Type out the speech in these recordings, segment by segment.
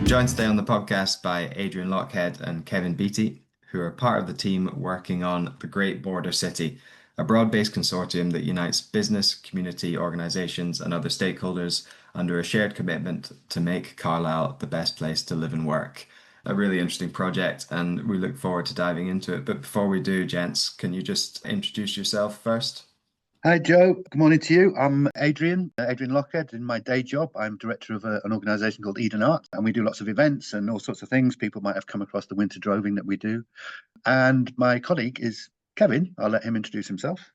Joined today on the podcast by Adrian Lochhead and Kevin Beaty, who are part of the team working on the Great Border City, a broad-based consortium that unites business, community organisations and other stakeholders under a shared commitment to make Carlisle the best place to live and work. A really interesting project, and we look forward to diving into it. But before we do, gents, can you just introduce yourself first? Hi, Joe. Good morning to you. I'm Adrian Lochhead. In my day job, I'm director of an organisation called Eden Art, and we do lots of events and all sorts of things. People might have come across the winter droving that we do. And my colleague is Kevin. I'll let him introduce himself.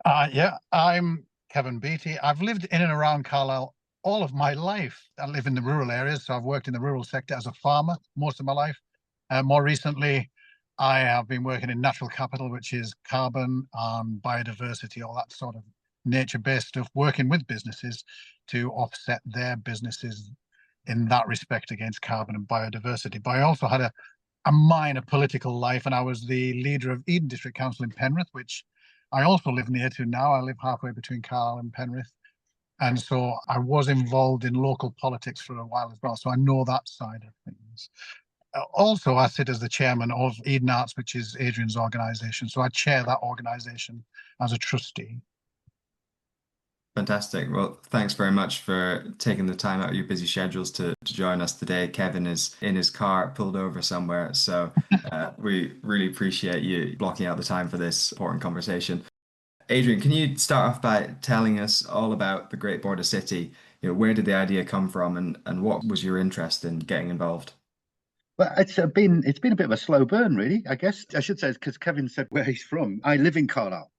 I'm Kevin Beaty. I've lived in and around Carlisle all of my life. I live in the rural areas, so I've worked in the rural sector as a farmer most of my life. More recently, I have been working in natural capital, which is carbon, biodiversity, all that sort of nature-based stuff, working with businesses to offset their businesses in that respect against carbon and biodiversity. But I also had a minor political life, and I was the leader of Eden District Council in Penrith, which I also live near to now. I live halfway between Carlisle and Penrith. And so I was involved in local politics for a while as well. So I know that side of things. Also, I sit as the chairman of Eden Arts, which is Adrian's organisation. So I chair that organisation as a trustee. Fantastic. Well, thanks very much for taking the time out of your busy schedules to join us today. Kevin is in his car, pulled over somewhere. So we really appreciate you blocking out the time for this important conversation. Adrian, can you start off by telling us all about the Great Border City? Where did the idea come from, and what was your interest in getting involved? Well, it's been a bit of a slow burn, really. I guess I should say, because Kevin said where he's from. I live in Carlisle.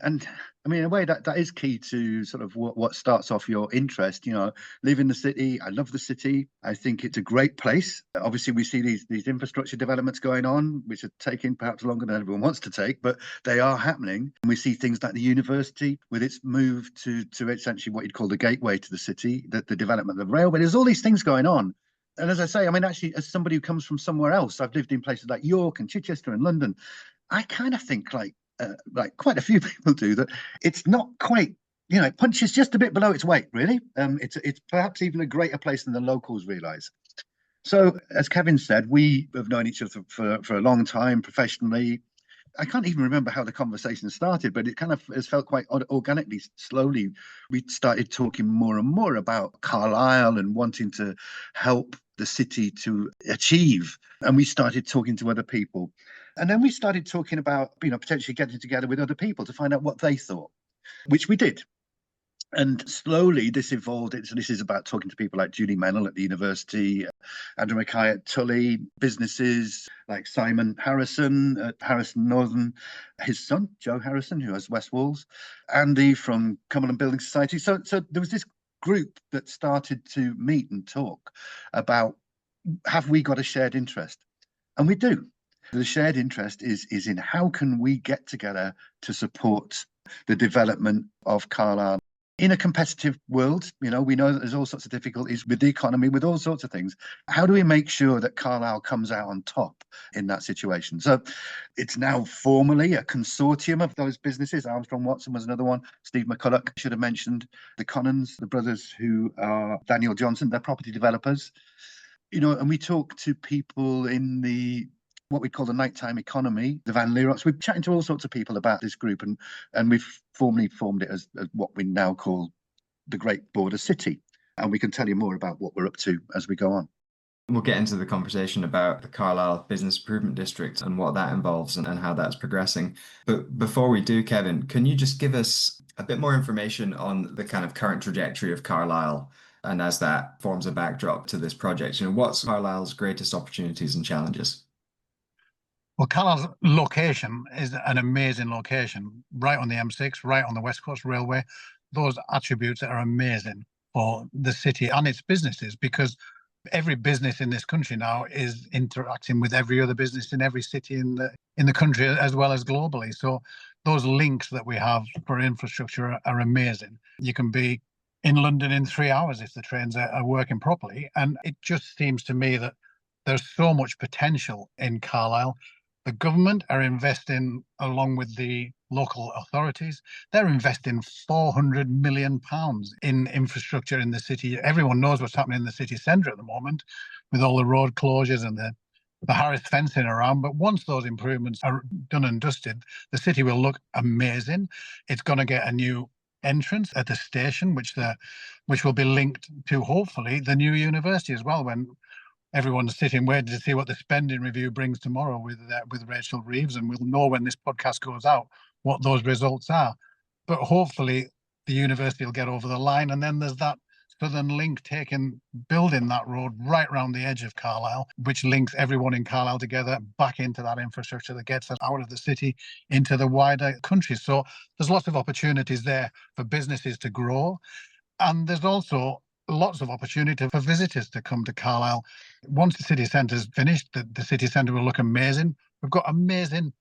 And I mean, in a way, that is key to sort of what starts off your interest. Live in the city. I love the city. I think it's a great place. Obviously, we see these infrastructure developments going on, which are taking perhaps longer than everyone wants to take, but they are happening. And we see things like the university with its move to essentially what you'd call the gateway to the city, the development of the railway. There's all these things going on. And as I say, I mean, actually, as somebody who comes from somewhere else, I've lived in places like York and Chichester and London. I kind of think like quite a few people do, that it's not quite, it punches just a bit below its weight, really. It's perhaps even a greater place than the locals realise. So, as Kevin said, we have known each other for a long time professionally. I can't even remember how the conversation started, but it kind of has felt quite organically. Slowly, we started talking more and more about Carlisle and wanting to help the city to achieve. And we started talking to other people. And then we started talking about, potentially getting together with other people to find out what they thought, which we did. And slowly this evolved. This is about talking to people like Julie Mennell at the university, Andrew Mackay at Tully, businesses like Simon Harrison at Harrison Northern, his son, Joe Harrison, who has West Walls, Andy from Cumberland Building Society. So there was this group that started to meet and talk about, have we got a shared interest? And we do. The shared interest is in how can we get together to support the development of Carlisle in a competitive world. We know that there's all sorts of difficulties with the economy, with all sorts of things. How do we make sure that Carlisle comes out on top in that situation? So it's now formally a consortium of those businesses. Armstrong Watson was another one. Steve McCulloch should have mentioned. The Connons, the brothers who are Daniel Johnson, they're property developers. And we talk to people in what we call the nighttime economy, the Van Leerots. We're chatting to all sorts of people about this group, and we've formally formed it as what we now call the Great Border City. And we can tell you more about what we're up to as we go on. We'll get into the conversation about the Carlisle Business Improvement District and what that involves and how that's progressing. But before we do, Kevin, can you just give us a bit more information on the kind of current trajectory of Carlisle, and as that forms a backdrop to this project? What's Carlisle's greatest opportunities and challenges? Well, Carlisle's location is an amazing location, right on the M6, right on the West Coast Railway. Those attributes are amazing for the city and its businesses, because every business in this country now is interacting with every other business in every city in the country, as well as globally. So those links that we have for infrastructure are amazing. You can be in London in 3 hours if the trains are working properly. And it just seems to me that there's so much potential in Carlisle. The government are investing, along with the local authorities. They're investing £400 million in infrastructure in the city. Everyone knows what's happening in the city centre at the moment with all the road closures and the Harris fencing around. But once those improvements are done and dusted, the city will look amazing. It's going to get a new entrance at the station, which will be linked to, hopefully, the new university as well, when everyone's sitting waiting to see what the spending review brings tomorrow with Rachel Reeves, and we'll know when this podcast goes out what those results are. But hopefully the university will get over the line, and then there's that southern link building that road right around the edge of Carlisle, which links everyone in Carlisle together back into that infrastructure that gets us out of the city into the wider country. So there's lots of opportunities there for businesses to grow, and there's also lots of opportunity for visitors to come to Carlisle. Once the city centre is finished, the city centre will look amazing. We've got amazing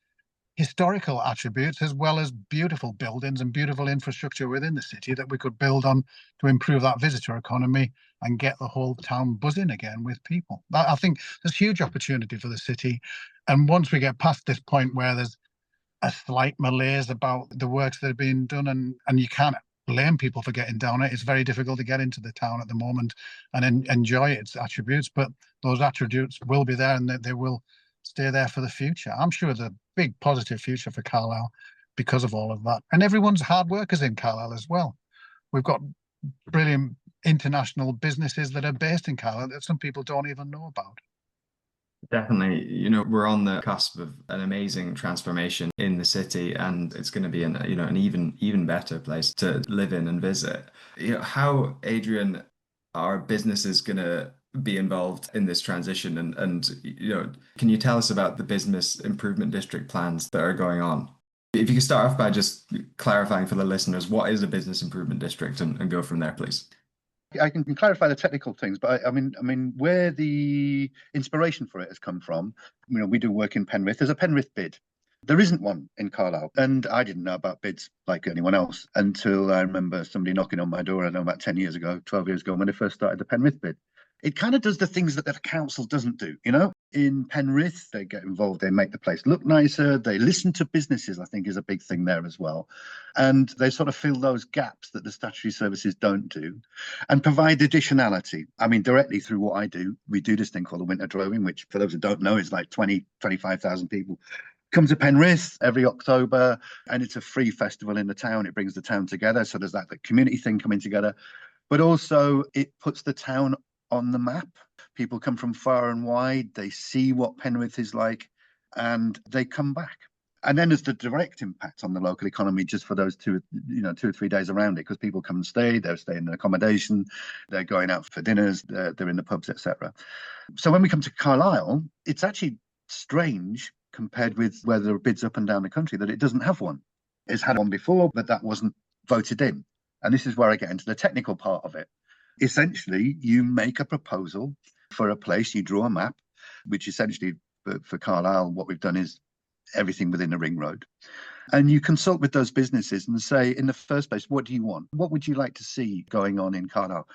historical attributes as well as beautiful buildings and beautiful infrastructure within the city that we could build on to improve that visitor economy and get the whole town buzzing again with people. I think there's huge opportunity for the city. And once we get past this point where there's a slight malaise about the works that are being done, and you can't blame people for getting down it. It's very difficult to get into the town at the moment and enjoy its attributes, but those attributes will be there and they will stay there for the future. I'm sure there's a big positive future for Carlisle because of all of that. And everyone's hard workers in Carlisle as well. We've got brilliant international businesses that are based in Carlisle that some people don't even know about. Definitely, we're on the cusp of an amazing transformation in the city, and it's going to be an even better place to live in and visit. How, Adrian, are businesses going to be involved in this transition? And can you tell us about the Business Improvement District plans that are going on? If you could start off by just clarifying for the listeners, what is a Business Improvement District, and go from there, please. I can clarify the technical things, but I mean, where the inspiration for it has come from, we do work in Penrith. There's a Penrith BID. There isn't one in Carlisle, and I didn't know about bids like anyone else until I remember somebody knocking on my door, I know about 10 years ago, 12 years ago, when I first started the Penrith BID. It kind of does the things that the council doesn't do, In Penrith, they get involved, they make the place look nicer, they listen to businesses, I think is a big thing there as well. And they sort of fill those gaps that the statutory services don't do and provide additionality. I mean, directly through what I do, we do this thing called the Winter Droving, which for those who don't know is like 25,000 people come to Penrith every October, and it's a free festival in the town. It brings the town together. So there's that community thing coming together, but also it puts the town on the map. People come from far and wide, they see what Penrith is like, and they come back. And then there's the direct impact on the local economy just for those 2 or 3 days around it, because people come and stay, they're staying in accommodation, they're going out for dinners, they're in the pubs, etc. So when we come to Carlisle, it's actually strange compared with where there are bids up and down the country that it doesn't have one. It's had one before, but that wasn't voted in. And this is where I get into the technical part of it. Essentially, you make a proposal for a place, you draw a map, which essentially for Carlisle, what we've done is everything within the ring road. And you consult with those businesses and say, in the first place, what do you want? What would you like to see going on in Carlisle?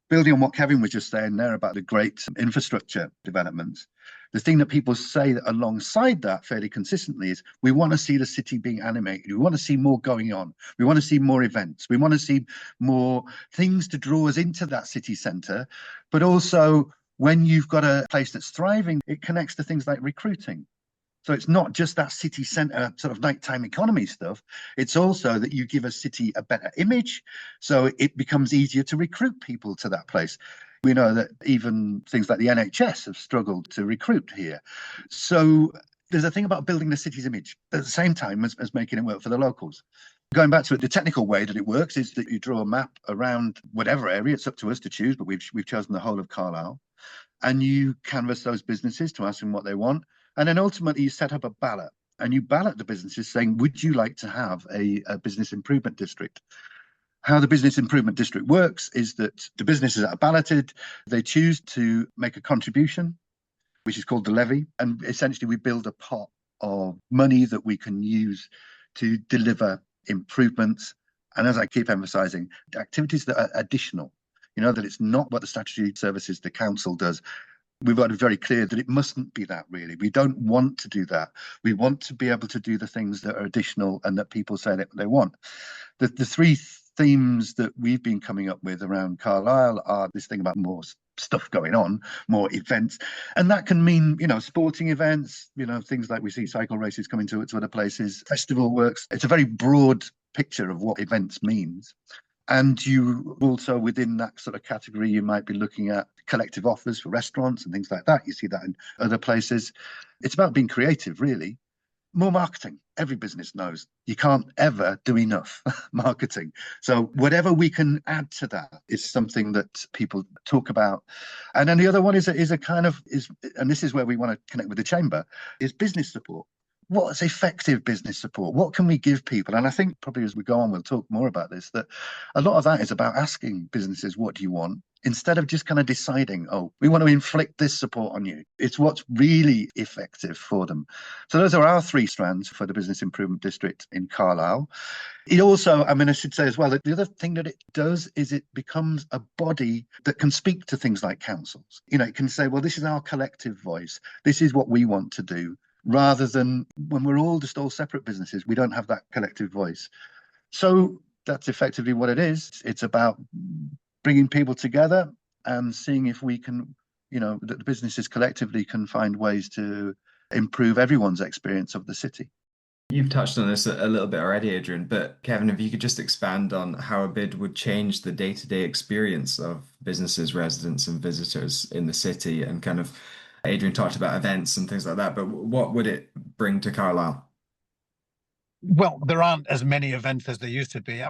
Building on what Kevin was just saying there about the great infrastructure developments, the thing that people say that alongside that fairly consistently is we want to see the city being animated. We want to see more going on. We want to see more events. We want to see more things to draw us into that city centre. But also, when you've got a place that's thriving, it connects to things like recruiting. So it's not just that city centre sort of nighttime economy stuff. It's also that you give a city a better image, so it becomes easier to recruit people to that place. We know that even things like the NHS have struggled to recruit here. So there's a thing about building the city's image at the same time as making it work for the locals. Going back to it, the technical way that it works is that you draw a map around whatever area. It's up to us to choose, but we've chosen the whole of Carlisle. And you canvass those businesses to ask them what they want. And then ultimately you set up a ballot, and you ballot the businesses saying, would you like to have a business improvement district? How the business improvement district works is that the businesses that are balloted, they choose to make a contribution, which is called the levy. And essentially we build a pot of money that we can use to deliver improvements. And as I keep emphasizing, activities that are additional, that it's not what the statutory services, the council does, We've got to be very clear that it mustn't be that, really. We don't want to do that. We want to be able to do the things that are additional and that people say that they want. The three themes that we've been coming up with around Carlisle are this thing about more stuff going on, more events. And that can mean, sporting events, things like we see cycle races coming to other places, festival works. It's a very broad picture of what events means. And you also, within that sort of category, you might be looking at collective offers for restaurants and things like that. You see that in other places. It's about being creative, really. More marketing. Every business knows you can't ever do enough marketing. So whatever we can add to that is something that people talk about. And then the other one is a kind of, and this is where we want to connect with the chamber, is business support. What's effective business support? What can we give people? And I think probably as we go on, we'll talk more about this, that a lot of that is about asking businesses, what do you want? Instead of just kind of deciding, oh, we want to inflict this support on you. It's what's really effective for them. So those are our three strands for the Business Improvement District in Carlisle. It also, I should say as well, that the other thing that it does is it becomes a body that can speak to things like councils. It can say, well, this is our collective voice. This is what we want to do. Rather than when we're all separate businesses, we don't have that collective voice. So that's effectively what it is. It's about bringing people together and seeing if we can, that the businesses collectively can find ways to improve everyone's experience of the city. You've touched on this a little bit already, Adrian, but Kevin, if you could just expand on how a BID would change the day-to-day experience of businesses, residents, and visitors in the city, and kind of Adrian talked about events and things like that, but what would it bring to Carlisle? Well, there aren't as many events as there used to be.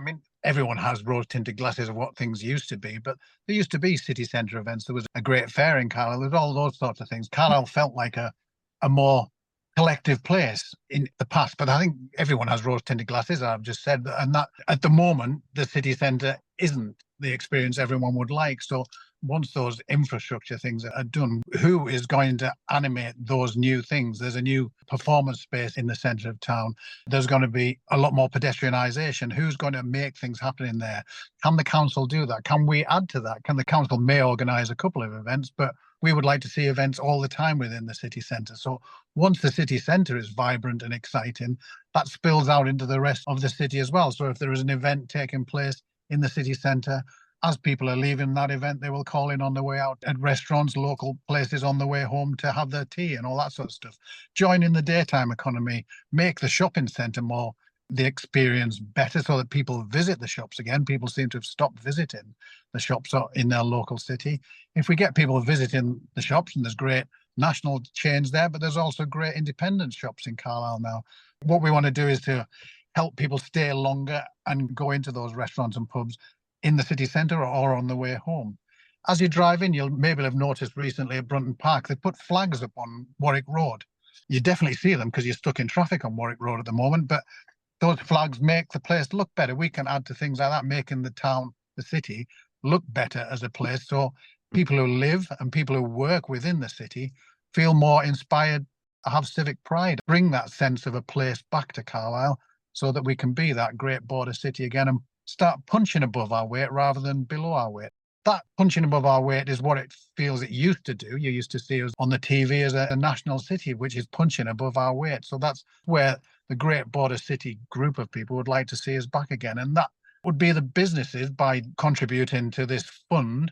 Everyone has rose-tinted glasses of what things used to be, but there used to be city centre events. There was a great fair in Carlisle. There was all those sorts of things. Carlisle felt like a more collective place in the past, but I think everyone has rose-tinted glasses, I've just said, and that at the moment, the city centre isn't the experience everyone would like. So once those infrastructure things are done, who is going to animate those new things? There's a new performance space in the centre of town. There's going to be a lot more pedestrianisation. Who's going to make things happen in there? Can the council do that? Can we add to that? The council may organise a couple of events, but we would like to see events all the time within the city centre. So once the city centre is vibrant and exciting, that spills out into the rest of the city as well. So if there is an event taking place in the city centre, as people are leaving that event, they will call in on the way out at restaurants, local places on the way home to have their tea and all that sort of stuff. Join in the daytime economy, make the shopping centre more, the experience better so that people visit the shops again. People seem to have stopped visiting the shops in their local city. If we get people visiting the shops, and there's great national chains there, but there's also great independent shops in Carlisle now. What we want to do is to help people stay longer and go into those restaurants and pubs in the city centre or on the way home. As you drive in, you'll maybe have noticed recently at Brunton Park, they put flags up on Warwick Road. You definitely see them because you're stuck in traffic on Warwick Road at the moment, but those flags make the place look better. We can add to things like that, making the town, the city, look better as a place. So people who live and people who work within the city feel more inspired, have civic pride, bring that sense of a place back to Carlisle so that we can be that great border city again and start punching above our weight rather than below our weight. That punching above our weight is what it feels it used to do. You used to see us on the TV as a national city, which is punching above our weight. So that's where the great border city group of people would like to see us back again. And that would be the businesses, by contributing to this fund,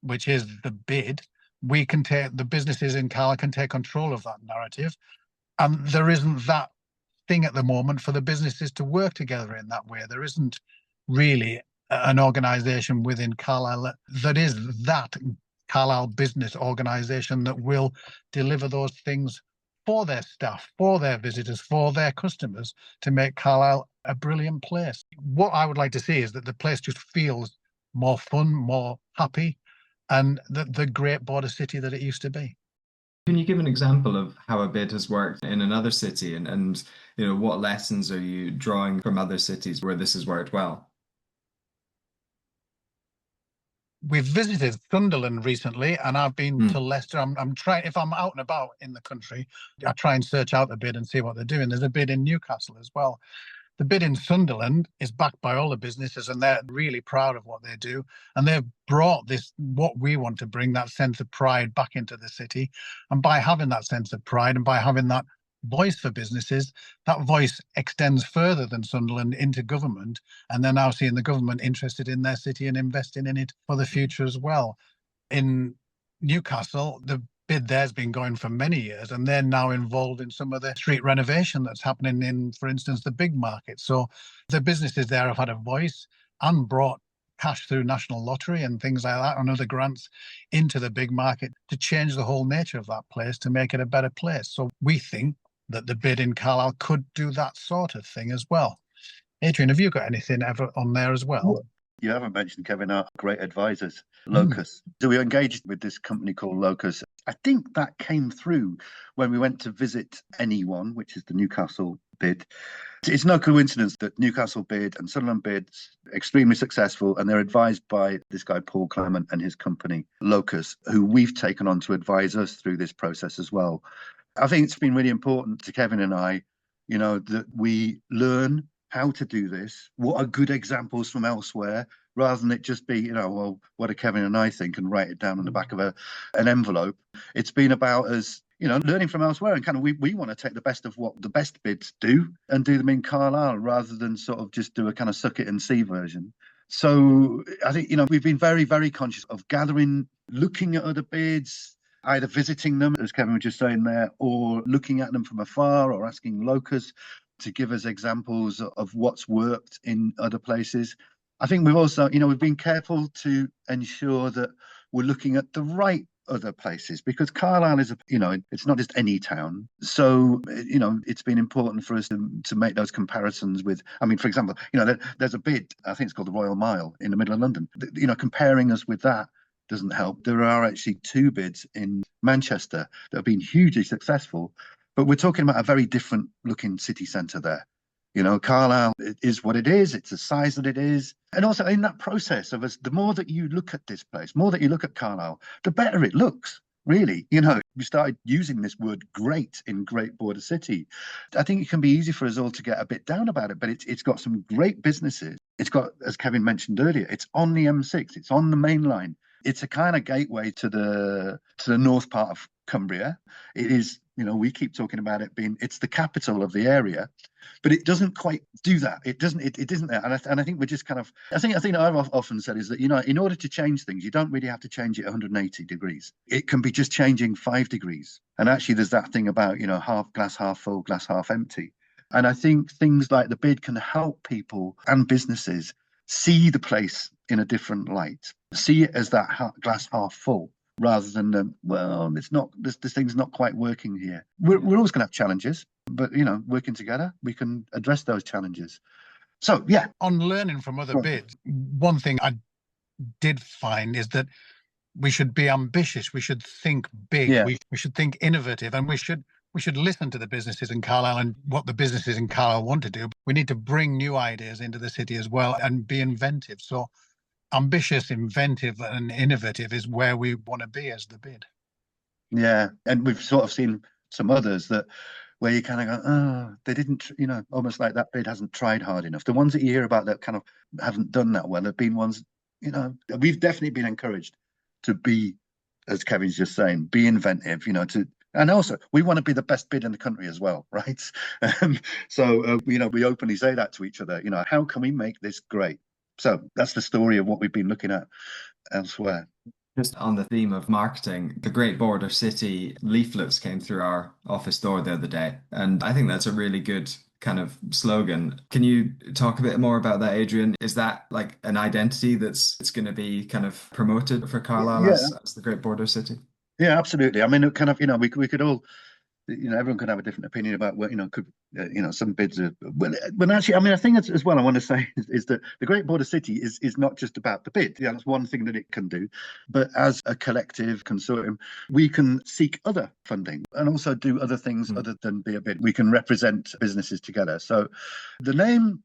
which is the BID, we can take, the businesses in Carlisle can take control of that narrative. And there isn't that thing at the moment for the businesses to work together in that way. There isn't really an organisation within Carlisle that is that Carlisle business organisation that will deliver those things for their staff, for their visitors, for their customers, to make Carlisle a brilliant place. What I would like to see is that the place just feels more fun, more happy, and the great border city that it used to be. Can you give an example of how a BID has worked in another city, and what lessons are you drawing from other cities where this has worked well? We've visited Sunderland recently, and I've been to Leicester. I'm trying, if I'm out and about in the country, I try and search out the BID and see what they're doing. There's a BID in Newcastle as well. The bid in Sunderland is backed by all the businesses, and they're really proud of what they do. And they've brought this, what we want to bring, that sense of pride back into the city. And by having that sense of pride and by having that voice for businesses, that voice extends further than Sunderland into government. And they're now seeing the government interested in their city and investing in it for the future as well. In Newcastle, the bid there's been going for many years, and they're now involved in some of the street renovation that's happening in, for instance, the big market. So the businesses there have had a voice and brought cash through National Lottery and things like that and other grants into the big market to change the whole nature of that place, to make it a better place. So we think that the bid in Carlisle could do that sort of thing as well. Adrian, have you got anything ever on there as well? You haven't mentioned, Kevin, our great advisors, Locus. So we engaged with this company called Locus. I think that came through when we went to visit Anyone, which is the Newcastle bid. It's no coincidence that Newcastle bid and Sunderland bid's extremely successful, and they're advised by this guy, Paul Clement, and his company, Locus, who we've taken on to advise us through this process as well. I think it's been really important to Kevin and I, that we learn how to do this, what are good examples from elsewhere, rather than it just be, well, what do Kevin and I think, and write it down on the back of an envelope. It's been about us, learning from elsewhere, and kind of we want to take the best of what the best bids do and do them in Carlisle, rather than sort of just do a kind of suck it and see version. So I think, we've been very, very conscious of gathering, looking at other bids, either visiting them, as Kevin was just saying there, or looking at them from afar, or asking Locus to give us examples of what's worked in other places. I think we've also, we've been careful to ensure that we're looking at the right other places, because Carlisle is it's not just any town. So, it's been important for us to make those comparisons with, for example, there's a bid, I think it's called the Royal Mile in the middle of London. Comparing us with that doesn't help. There are actually 2 bids in Manchester that have been hugely successful, but we're talking about a very different looking city centre there. Carlisle is what it is. It's the size that it is. And also in that process of us, the more that you look at this place, more that you look at Carlisle, the better it looks, really. We started using this word great in Great Border City. I think it can be easy for us all to get a bit down about it, but it's got some great businesses. It's got, as Kevin mentioned earlier, it's on the M6, it's on the main line. It's a kind of gateway to the north part of Cumbria. It is, we keep talking about it being, it's the capital of the area, but it doesn't quite do that. It isn't there. And I think we're just kind of, I think I've often said is that, in order to change things, you don't really have to change it 180 degrees. It can be just changing 5 degrees. And actually there's that thing about, half glass, half full, glass, half empty. And I think things like the bid can help people and businesses see the place in a different light, see it as that glass half full, rather than, it's not, this thing's not quite working here. We're always going to have challenges, but, working together, we can address those challenges. So, yeah. On learning from other bids, one thing I did find is that we should be ambitious. We should think big. Yeah. We should think innovative, and we should listen to the businesses in Carlisle and what the businesses in Carlisle want to do. We need to bring new ideas into the city as well and be inventive. So ambitious, inventive and innovative is where we want to be as the bid. Yeah, and we've sort of seen some others that where you kind of go, they didn't, almost like that bid hasn't tried hard enough. The ones that you hear about that kind of haven't done that well have been ones, we've definitely been encouraged to be, as Kevin's just saying, be inventive, and also we want to be the best bid in the country as well, right? So, we openly say that to each other, how can we make this great? So that's the story of what we've been looking at elsewhere. Just on the theme of marketing, the Great Border City leaflets came through our office door the other day, and I think that's a really good kind of slogan. Can you talk a bit more about that, Adrian? Is that like an identity it's going to be kind of promoted for Carlisle as the Great Border City? Yeah, absolutely. It kind of, we could all, everyone could have a different opinion about what, some bids are, but actually, I think as well, I want to say is that the Great Border City is not just about the bid. Yeah, that's one thing that it can do, but as a collective consortium, we can seek other funding and also do other things other than be a bid. We can represent businesses together. So the name,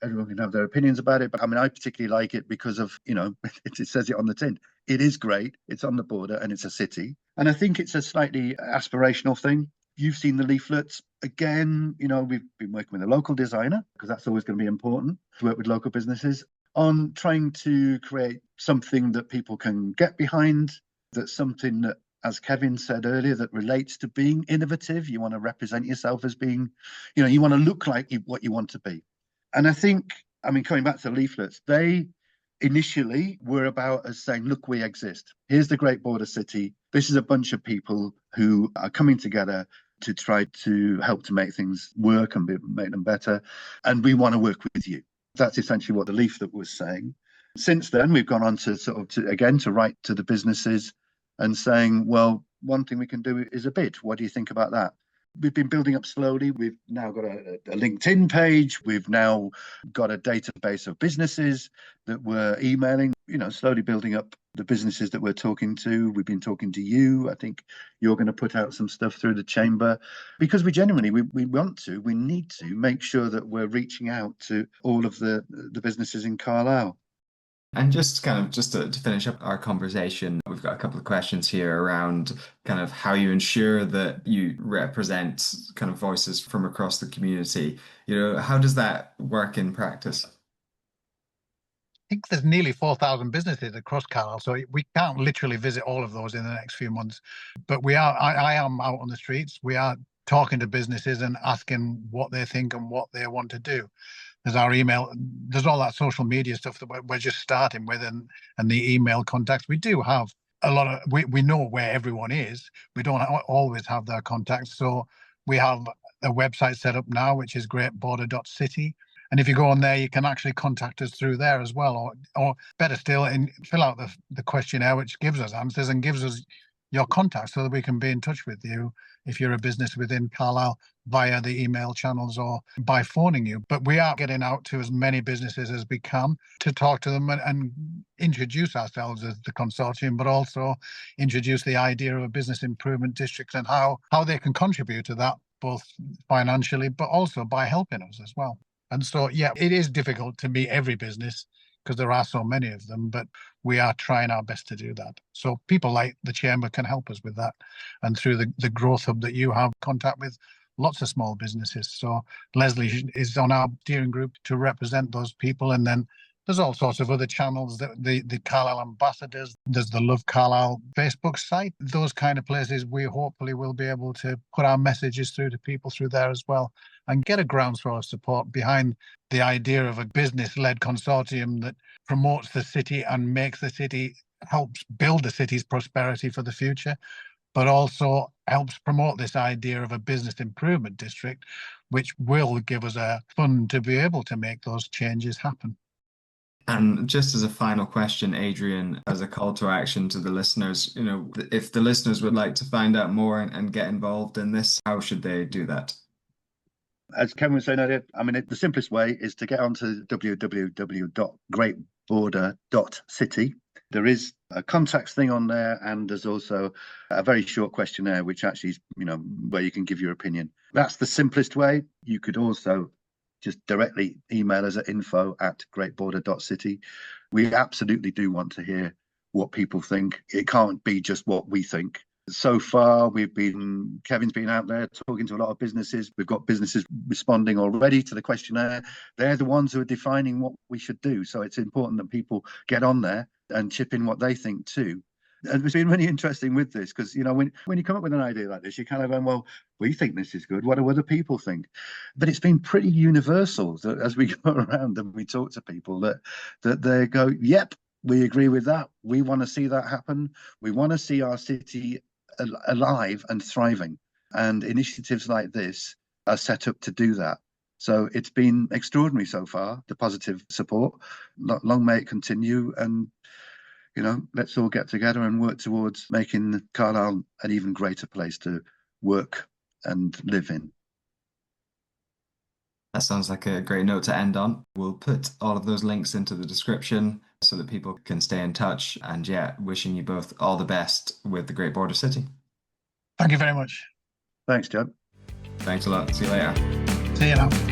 everyone can have their opinions about it, but I particularly like it because of, it says it on the tin. It is great. It's on the border and it's a city. And I think it's a slightly aspirational thing. You've seen the leaflets. Again, we've been working with a local designer, because that's always going to be important, to work with local businesses on trying to create something that people can get behind, that's something that, as Kevin said earlier, that relates to being innovative. You want to represent yourself as being, you want to look like what you want to be. And I think, coming back to the leaflets, they initially were about us saying, look, we exist. Here's the Great Border City. This is a bunch of people who are coming together to try to help to make things work and make them better. And we want to work with you. That's essentially what the leaflet was saying. Since then, we've gone on to write to the businesses and saying, well, one thing we can do is a bid. What do you think about that? We've been building up slowly. We've now got a LinkedIn page. We've now got a database of businesses that we're emailing, slowly building up the businesses that we're talking to. We've been talking to you. I think you're going to put out some stuff through the chamber, because we genuinely, we need to make sure that we're reaching out to all of the businesses in Carlisle. And just to finish up our conversation, we've got a couple of questions here around kind of how you ensure that you represent kind of voices from across the community. How does that work in practice? I think there's nearly 4,000 businesses across Carlisle, so we can't literally visit all of those in the next few months. But I am out on the streets. We are talking to businesses and asking what they think and what they want to do. There's our email, there's all that social media stuff that we're just starting with, and the email contacts. We do have a lot of, we know where everyone is. We don't always have their contacts. So we have a website set up now, which is greatborder.city. And if you go on there, you can actually contact us through there as well, or better still, fill out the questionnaire, which gives us answers and gives us your contact so that we can be in touch with you if you're a business within Carlisle via the email channels or by phoning you. But we are getting out to as many businesses as we can to talk to them and introduce ourselves as the consortium, but also introduce the idea of a business improvement district and how they can contribute to that, both financially, but also by helping us as well. And so, yeah, it is difficult to meet every business because there are so many of them, but we are trying our best to do that. So people like the Chamber can help us with that. And through the Growth Hub that you have contact with lots of small businesses. So Leslie is on our steering group to represent those people. And then there's all sorts of other channels, the Carlisle Ambassadors, there's the Love Carlisle Facebook site, those kind of places. We hopefully will be able to put our messages through to people through there as well and get a groundswell of support behind the idea of a business-led consortium that promotes the city and makes the city, helps build the city's prosperity for the future, but also helps promote this idea of a business improvement district, which will give us a fund to be able to make those changes happen. And just as a final question, Adrian, as a call to action to the listeners, if the listeners would like to find out more and get involved in this, how should they do that? As Kevin was saying earlier, the simplest way is to get onto www.greatborder.city. There is a contacts thing on there, and there's also a very short questionnaire, which actually is, where you can give your opinion. That's the simplest way. You could also just directly email us at info@greatborder.city. We absolutely do want to hear what people think. It can't be just what we think. So far, Kevin's been out there talking to a lot of businesses. We've got businesses responding already to the questionnaire. They're the ones who are defining what we should do. So it's important that people get on there and chip in what they think too. And it's been really interesting with this because, when you come up with an idea like this, you kind of go, well, we think this is good. What do other people think? But it's been pretty universal that as we go around and we talk to people that they go, yep, we agree with that. We want to see that happen. We want to see our city alive and thriving. And initiatives like this are set up to do that. So it's been extraordinary so far, the positive support. Long may it continue. And let's all get together and work towards making Carlisle an even greater place to work and live in. That sounds like a great note to end on. We'll put all of those links into the description so that people can stay in touch. And yeah, wishing you both all the best with the Great Border City. Thank you very much. Thanks, John. Thanks a lot. See you later. See you now.